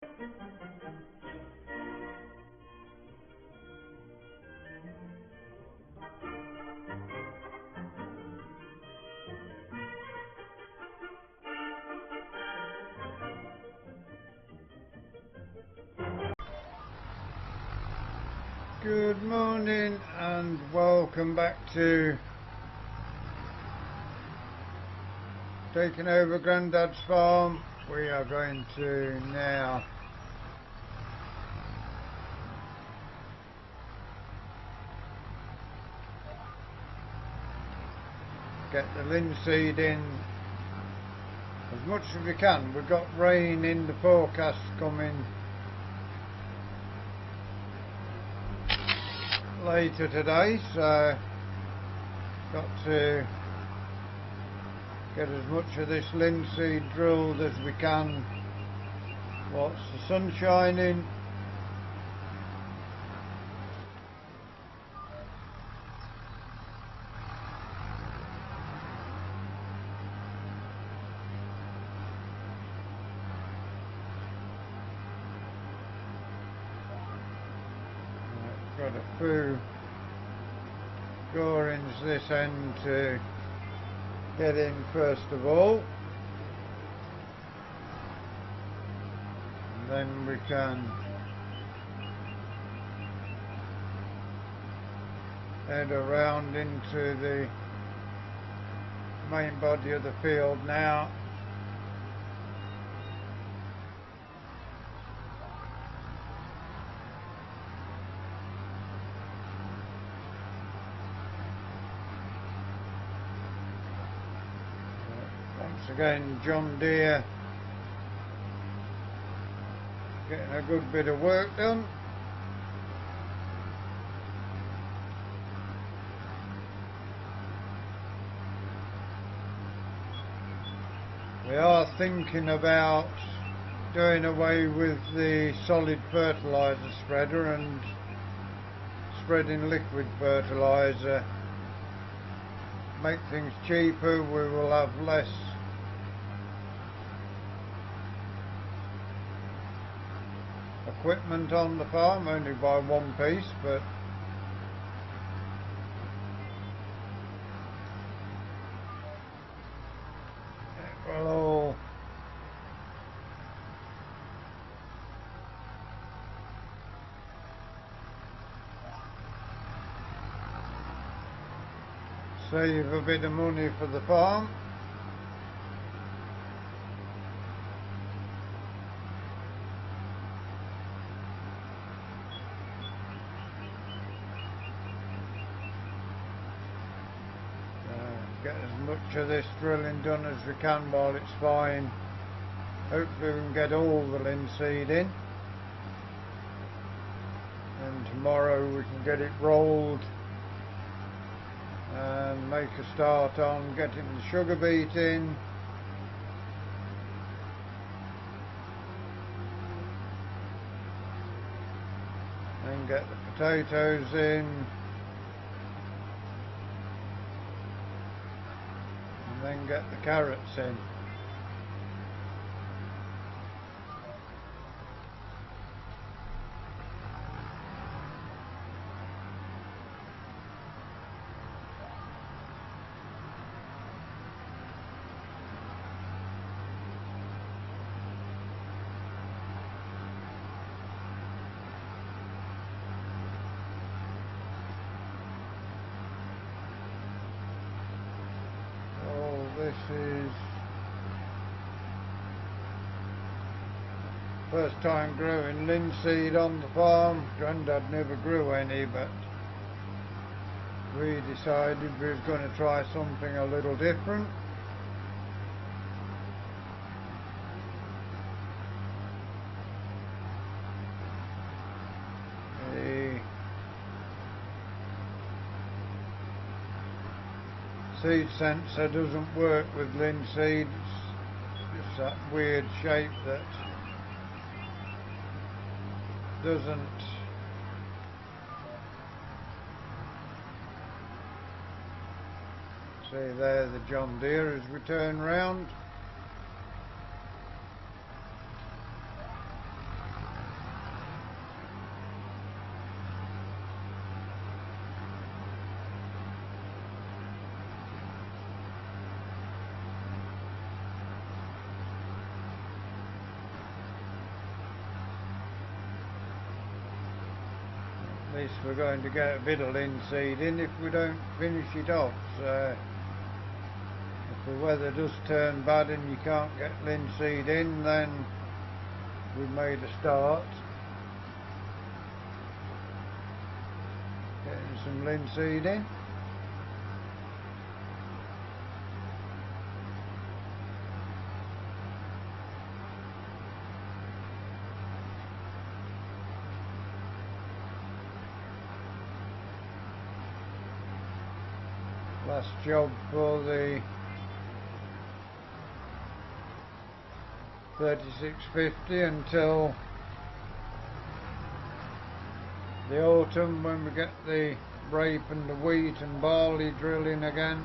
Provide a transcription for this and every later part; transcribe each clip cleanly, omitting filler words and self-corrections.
Good morning and welcome back to taking over Grandad's farm. We are going to now get the linseed in as much as we can. We've got rain in the forecast coming later today, so got to get as much of this linseed drilled as we can whilst the sun's shining. Got a few gorings this end to get in first of all, and then we can head around into the main body of the field now. Once again, John Deere getting a good bit of work done. We are thinking about doing away with the solid fertiliser spreader and spreading liquid fertiliser. Make things cheaper, we will have less equipment on the farm, only by one piece, but it will all save a bit of money for the farm. Get as much of this drilling done as we can while it's fine. Hopefully we can get all the linseed in, and tomorrow we can get it rolled and make a start on getting the sugar beet in. Then get the potatoes in. And then get the carrots in. This is first time growing linseed on the farm. Grandad never grew any, but we decided we was going to try something a little different. The seed sensor doesn't work with linseed. It's just that weird shape that doesn't see there the John Deere as we turn round. least we're going to get a bit of linseed in if we don't finish it off. So if the weather does turn bad and you can't get linseed in, then we've made a start. Getting some linseed in. Last job for the 3650 until the autumn, when we get the rape and the wheat and barley drilling again.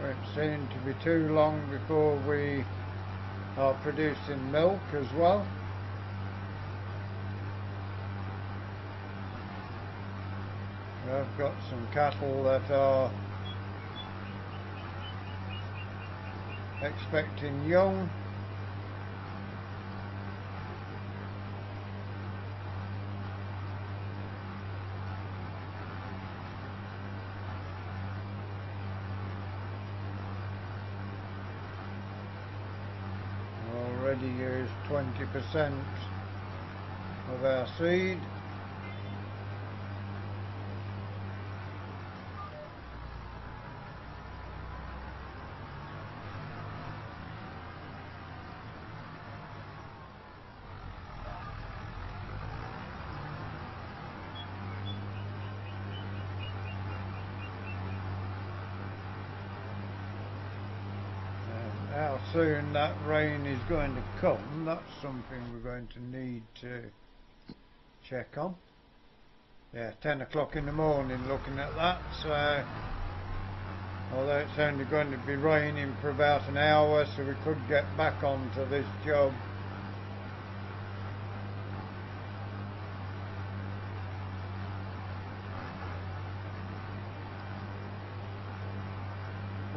Won't seem to be too long before we are producing milk as well. I've got some cattle that are expecting young. Already used 20% of our seed. How soon that rain is going to come, that's something we're going to need to check on. Yeah, 10 o'clock in the morning looking at that, so although it's only going to be raining for about an hour, so we could get back onto this job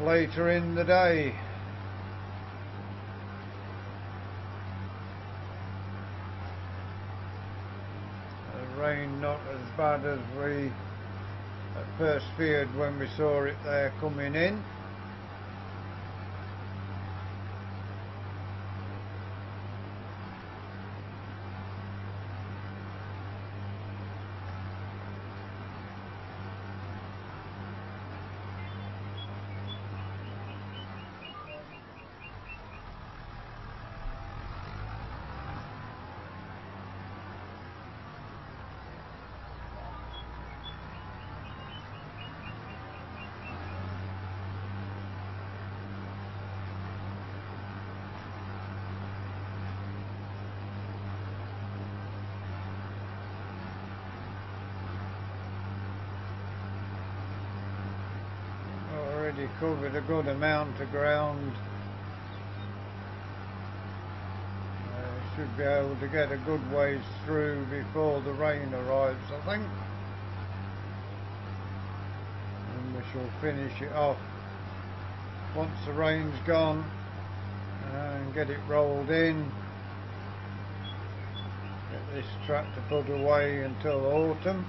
later in the day. Rain not as bad as we at first feared when we saw it there coming in. Already covered a good amount of ground. Should be able to get a good ways through before the rain arrives, I think. And we shall finish it off once the rain's gone and get it rolled in. Get this tractor put away until autumn.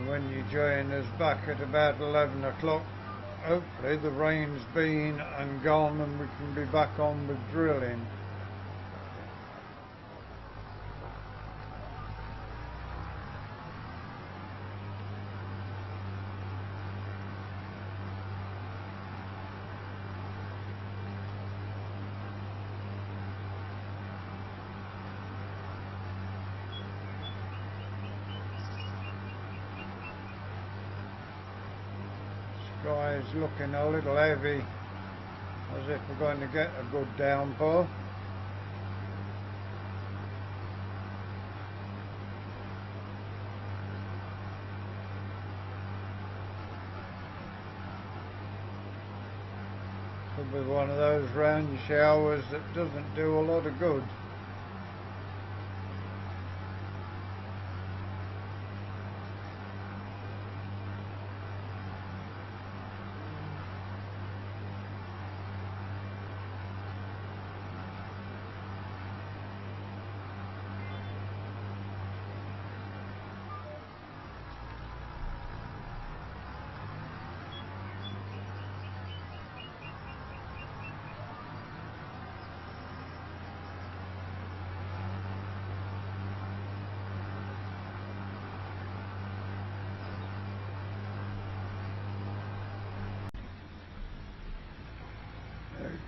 When you join us back at about 11 o'clock, hopefully the rain's been and gone and we can be back on with drilling. Sky's looking a little heavy, as if we're going to get a good downpour. Could be one of those rain showers that doesn't do a lot of good.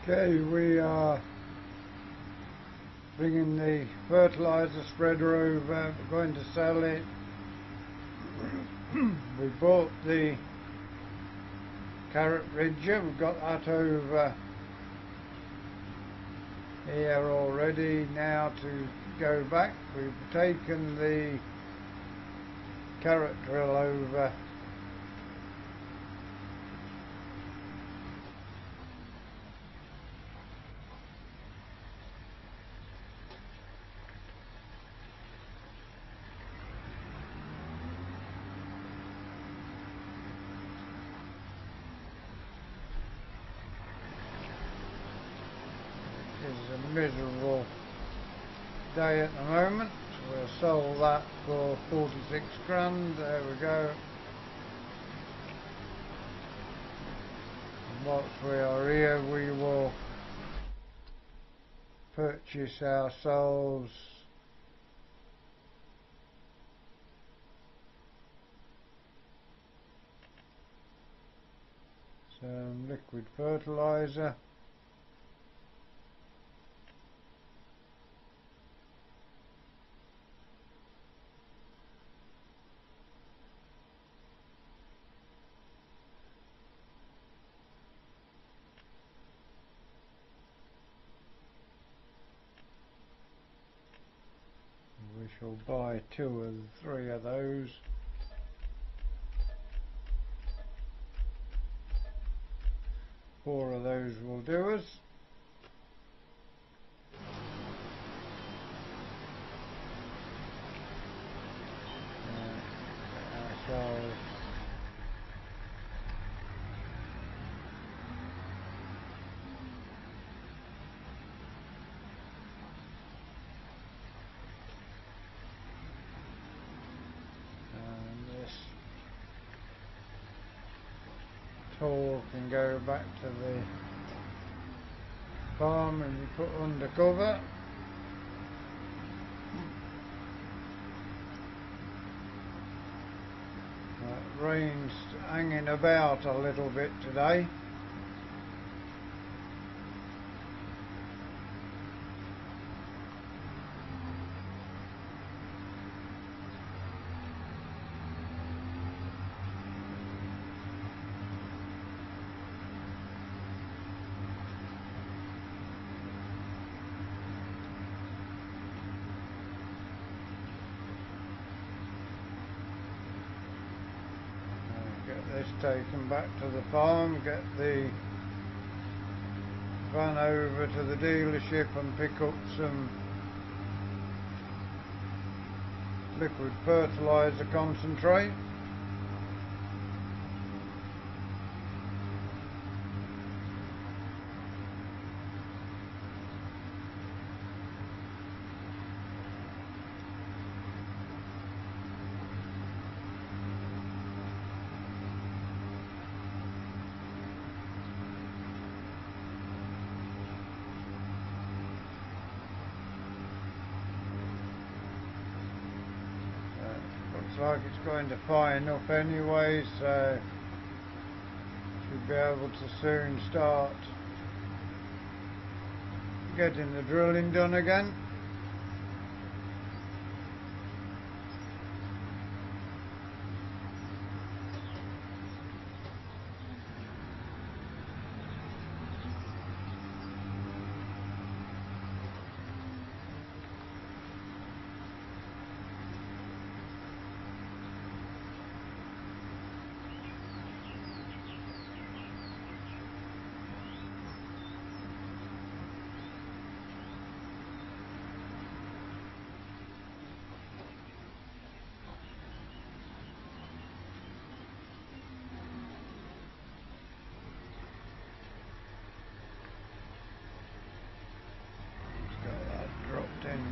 Okay, we are bringing the fertiliser spreader over. We're going to sell it. We bought the carrot ridger. We've got that over here already. Now to go back, we've taken the carrot drill over. Is a miserable day at the moment. We'll sell that for 46 grand. There we go. And whilst we are here, we will purchase ourselves some liquid fertiliser. We shall buy 2 or 3 of those. Four of those will do us. Ourselves tool can go back to the farm and be put under cover. Rain's hanging about a little bit today. This taken back to the farm, get the van over to the dealership and pick up some liquid fertiliser concentrate. Looks like it's going to fine up anyway, so should be able to soon start getting the drilling done again.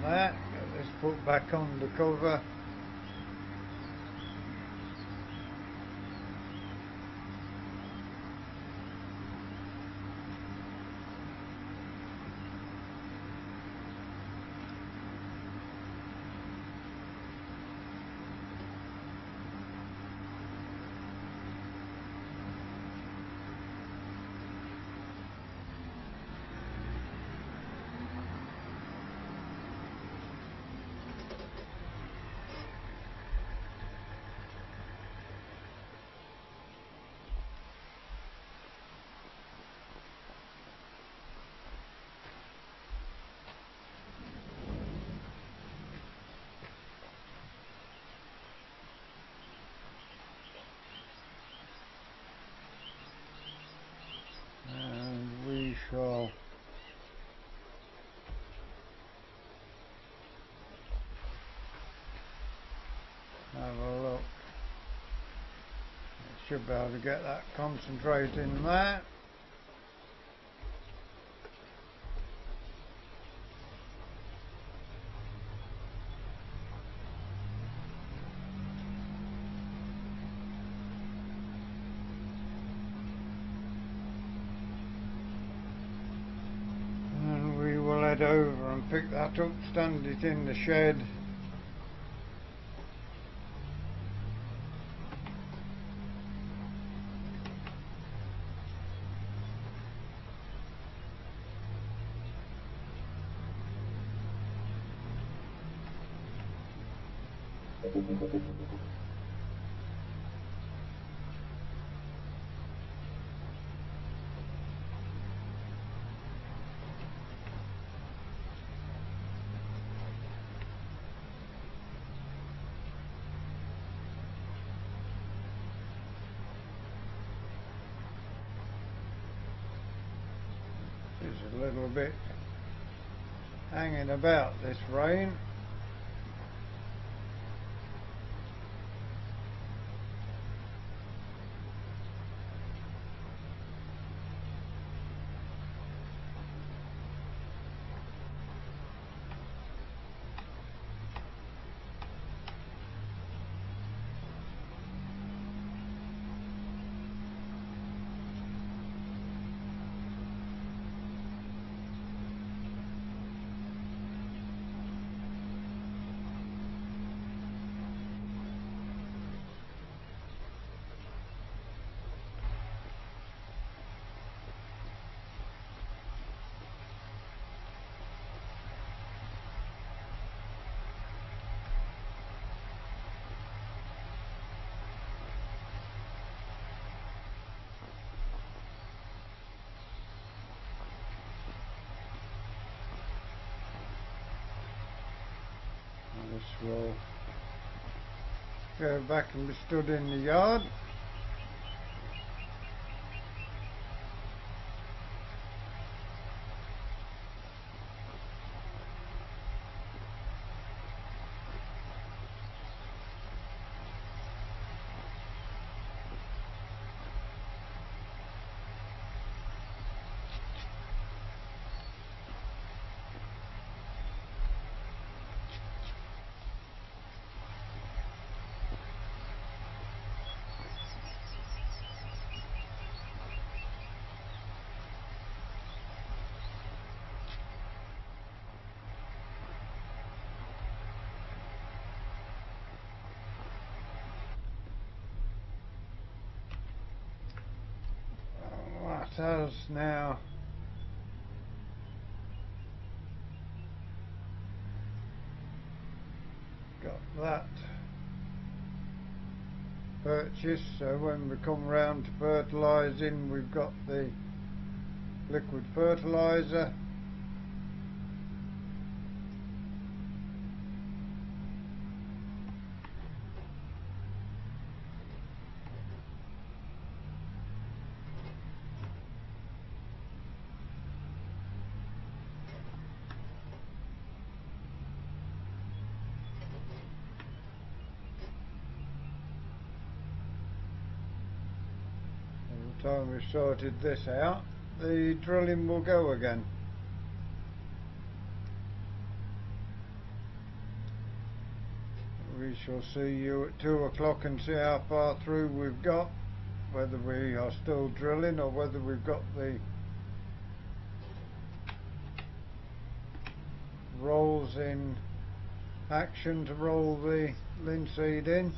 that. Get this put back on the cover. Shall have a look. Should be able to get that concentrate in there. Over and pick that up, stand it in the shed. There's a little bit hanging about this rain. This will go back and be stood in the yard. That has now got that purchased, so when we come round to fertilising, we've got the liquid fertiliser. By the time we've sorted this out, the drilling will go again. we shall see you at 2 o'clock and see how far through we've got, whether we are still drilling or whether we've got the rolls in action to roll the linseed in.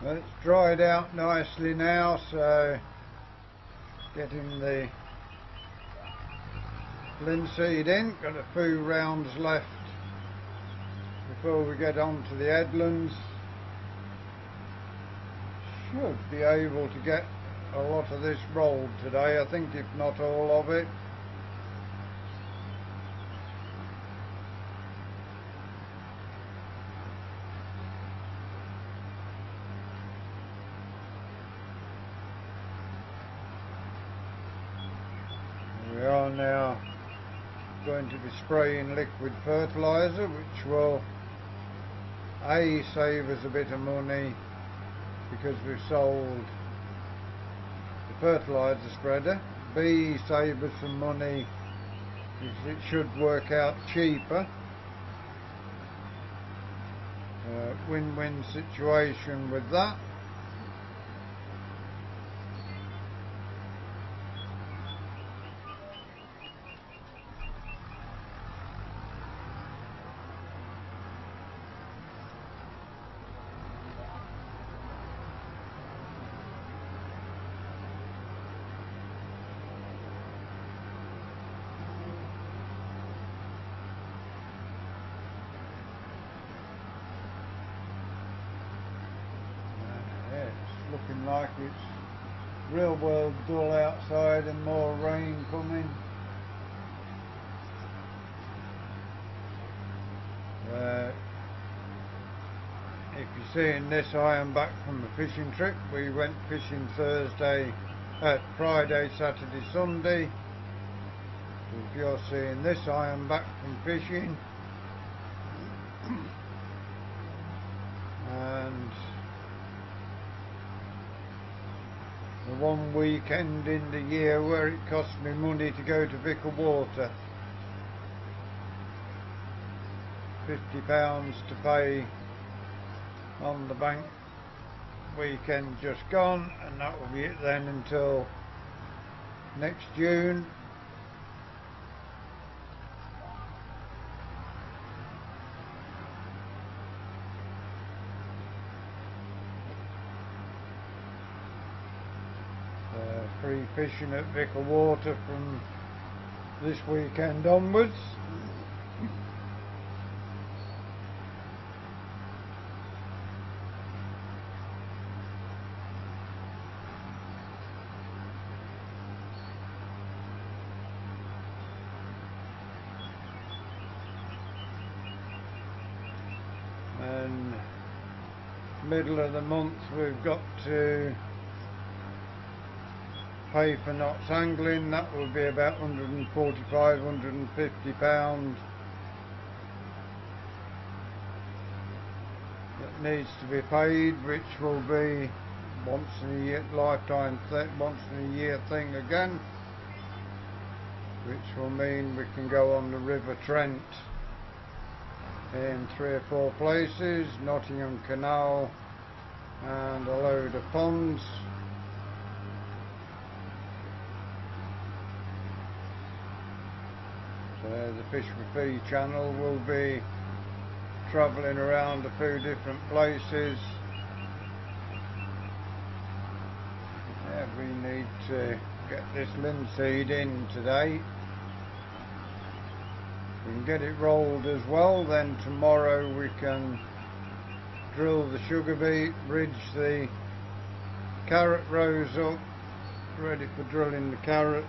Well, it's dried out nicely now, so getting the linseed in. Got a few rounds left before we get on to the headlands. Should be able to get a lot of this rolled today, I think, if not all of it. We are now going to be spraying liquid fertiliser, which will A, save us a bit of money because we've sold the fertiliser spreader, B, save us some money because it should work out cheaper. Win-win situation with that. Looking like it's real well dull outside and more rain coming. If you're seeing this, I am back from a fishing trip. We went fishing Friday, Saturday, Sunday. If you're seeing this, I am back from fishing. And the one weekend in the year where it cost me money to go to Vicar Water. £50 to pay on the bank weekend just gone, and that will be it then until next June. Free fishing at Vicar Water from this weekend onwards. And middle of the month we've got to pay for knots angling. That will be about £145, £150 that needs to be paid, which will be once in a year, once in a year thing again, which will mean we can go on the River Trent in 3 or 4 places, Nottingham Canal and a load of ponds. So the Fish for Fee channel will be travelling around a few different places. Yeah, we need to get this linseed in today. We can get it rolled as well, then tomorrow we can drill the sugar beet, bridge the carrot rows up, ready for drilling the carrots.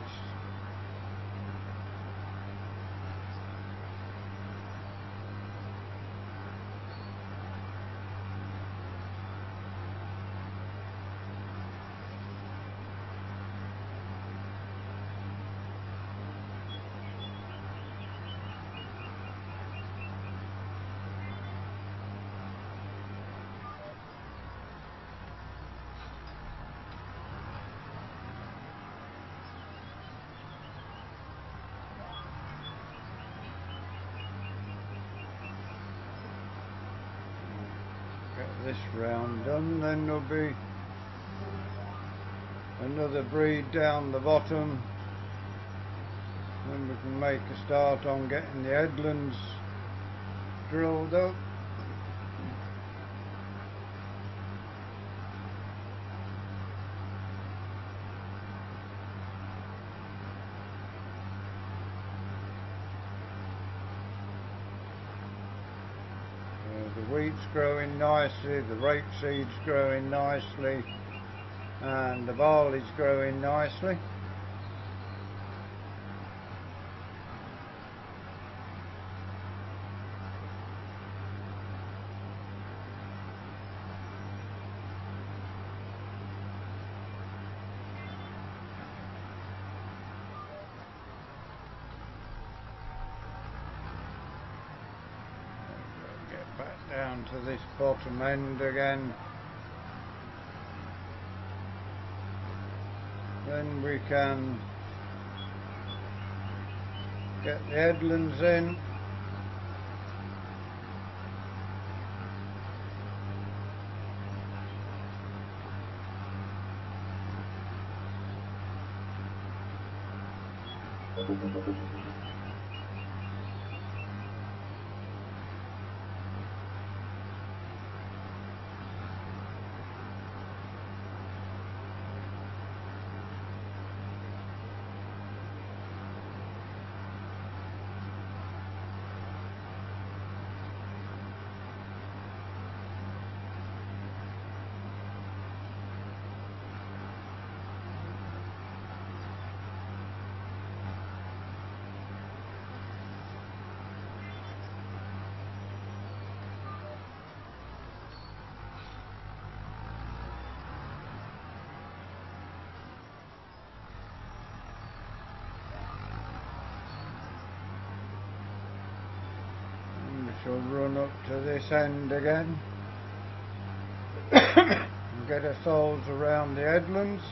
Get this round done, then there'll be another breed down the bottom. Then we can make a start on getting the headlands drilled up. The wheat's growing nicely, the rapeseed's growing nicely, and the barley's growing nicely. Back down to this bottom end again. Then we can get the headlands in. She'll run up to this end again and get ourselves around the headlands.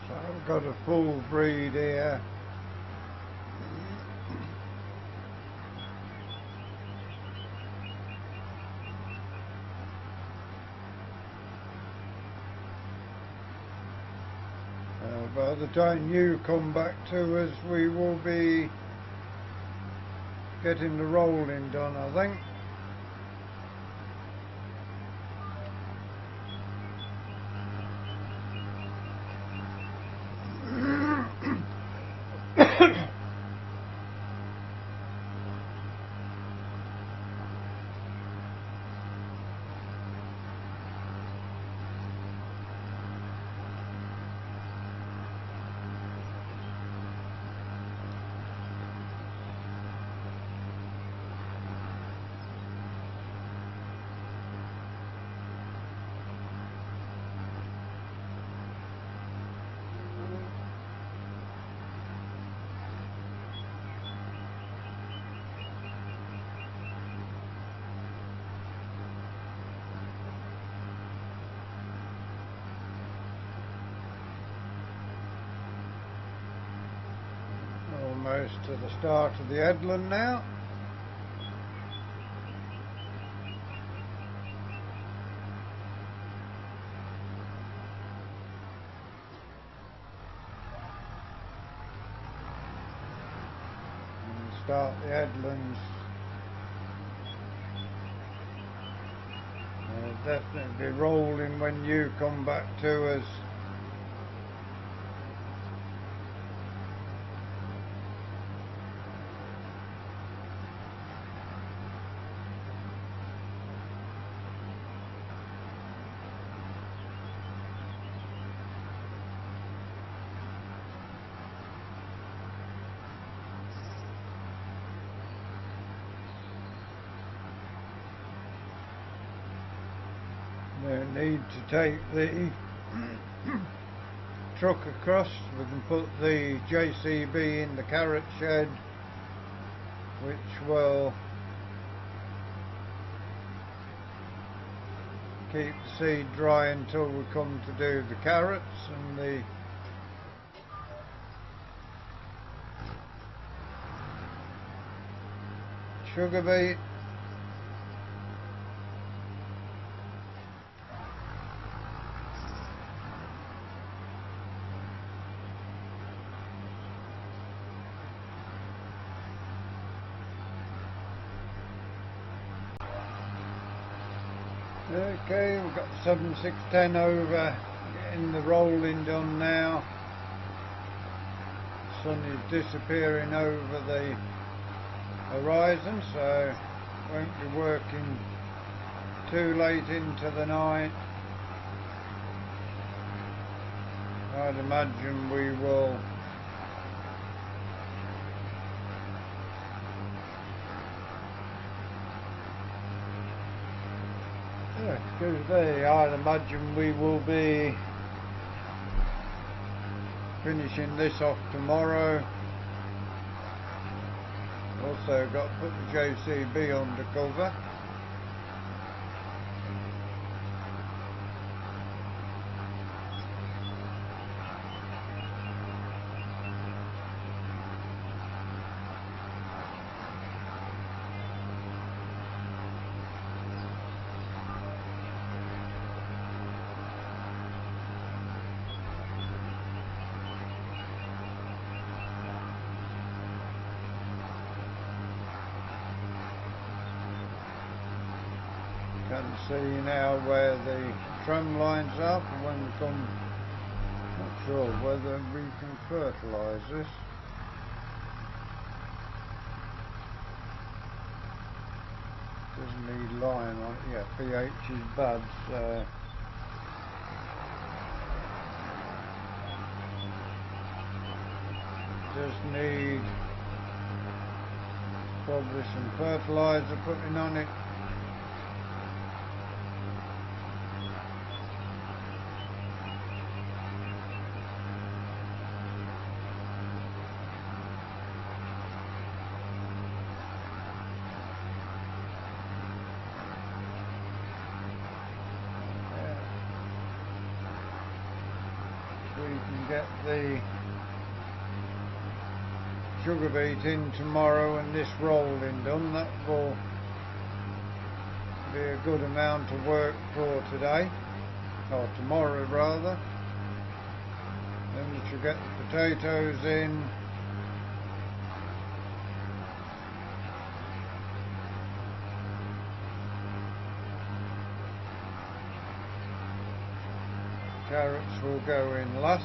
So I've got a full breed here. By the time you come back to us, we will be getting the rolling done, I think. almost to the start of the headland now. And start the headlands. Definitely be rolling when you come back to us. No need to take the truck across. We can put the JCB in the carrot shed, which will keep the seed dry until we come to do the carrots and the sugar beet. Okay, we've got 7610 over, getting the rolling done now. The sun is disappearing over the horizon, so won't be working too late into the night. I'd imagine we will I'd imagine we will be finishing this off tomorrow. Also got to put the JCB under cover. Can see now where the tram lines are for when we come. Not sure whether we can fertilise this. Doesn't need lime on it. Yeah, pH is bad, so just need probably some fertiliser putting on it. We can get the sugar beet in tomorrow and this rolling done. That will be a good amount of work for today, or tomorrow rather. Then we should get the potatoes in. Carrots will go in last.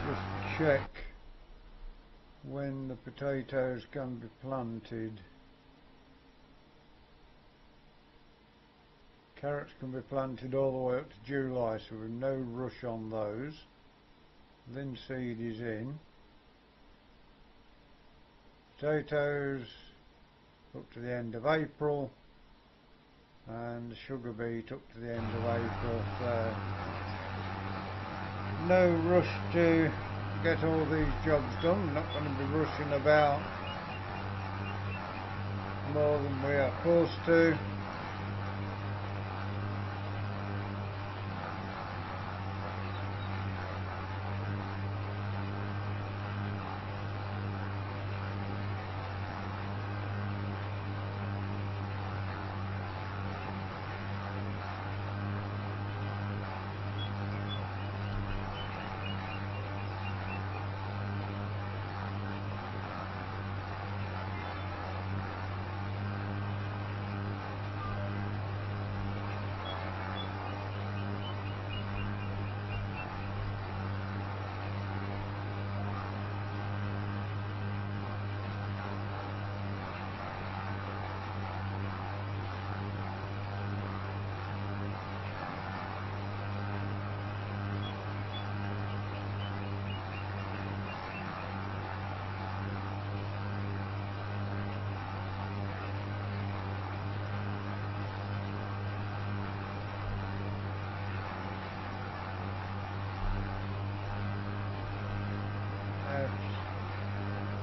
Just check when the potatoes can be planted. Carrots can be planted all the way up to July, so we've no rush on those. Linseed is in. Potatoes up to the end of April. and the sugar beet up to the end of April. So no rush to get all these jobs done. We're not going to be rushing about more than we are forced to.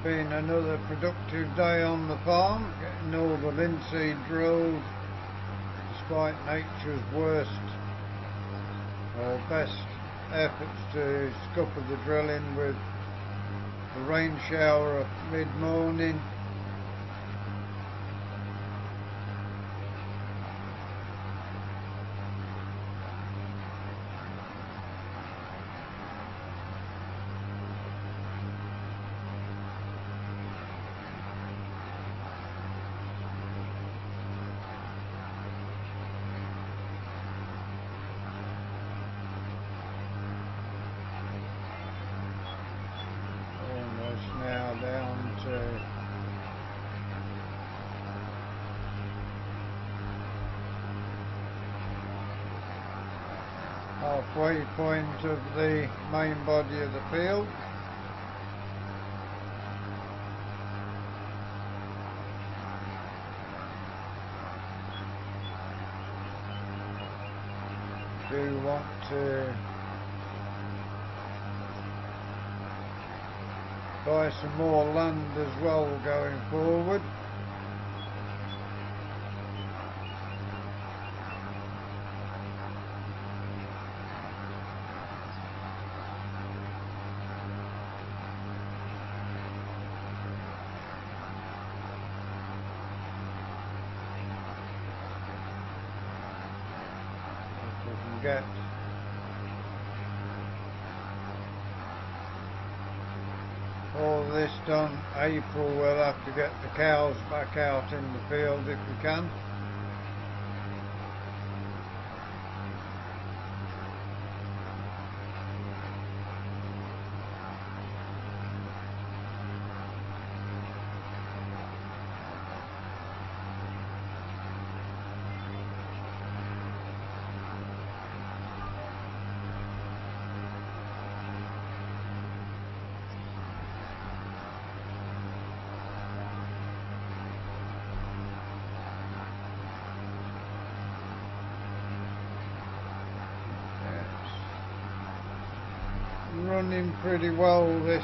It's been another productive day on the farm, getting all the linseed drilled despite nature's worst or best efforts to scupper the drilling with the rain shower at mid-morning. Now down to halfway point of the main body of the field. Do want to buy some more land as well going forward. If we can get all this done April, we'll have to get the cows back out in the field if we can. Running pretty well, this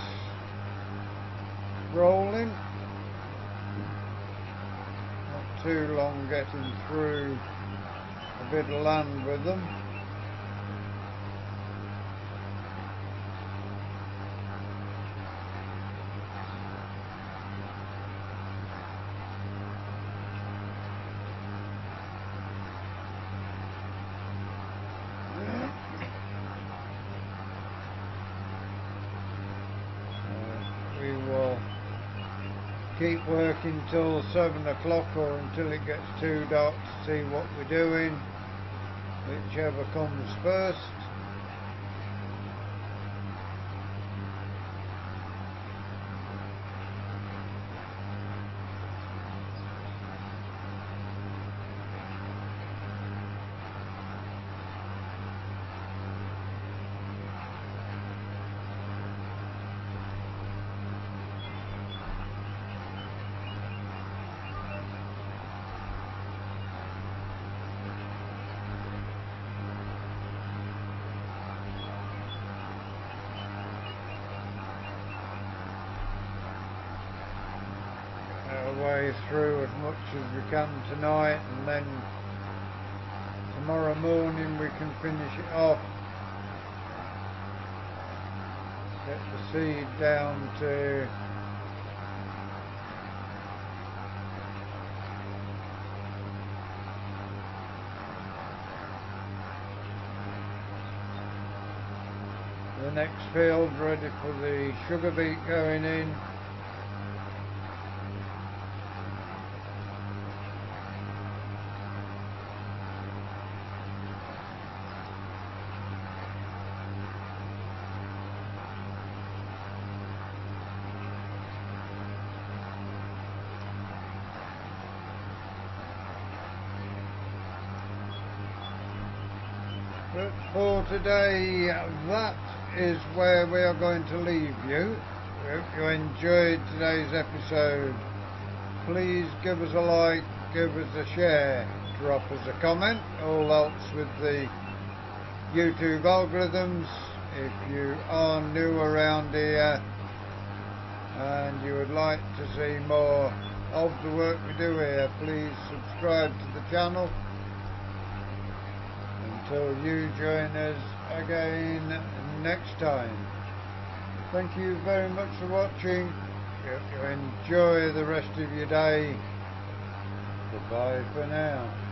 rolling. Not too long getting through a bit of land with them. We will keep working till 7 o'clock or until it gets too dark to see what we're doing, whichever comes first. way through as much as we can tonight, and then tomorrow morning we can finish it off. Get the seed down to the next field, ready for the sugar beet going in. But for today, that is where we are going to leave you. If you enjoyed today's episode, please give us a like, give us a share, drop us a comment. All helps with the YouTube algorithms. If you are new around here and you would like to see more of the work we do here, please subscribe to the channel. Until you join us again next time. Thank you very much for watching. Hope you enjoy the rest of your day. Goodbye for now.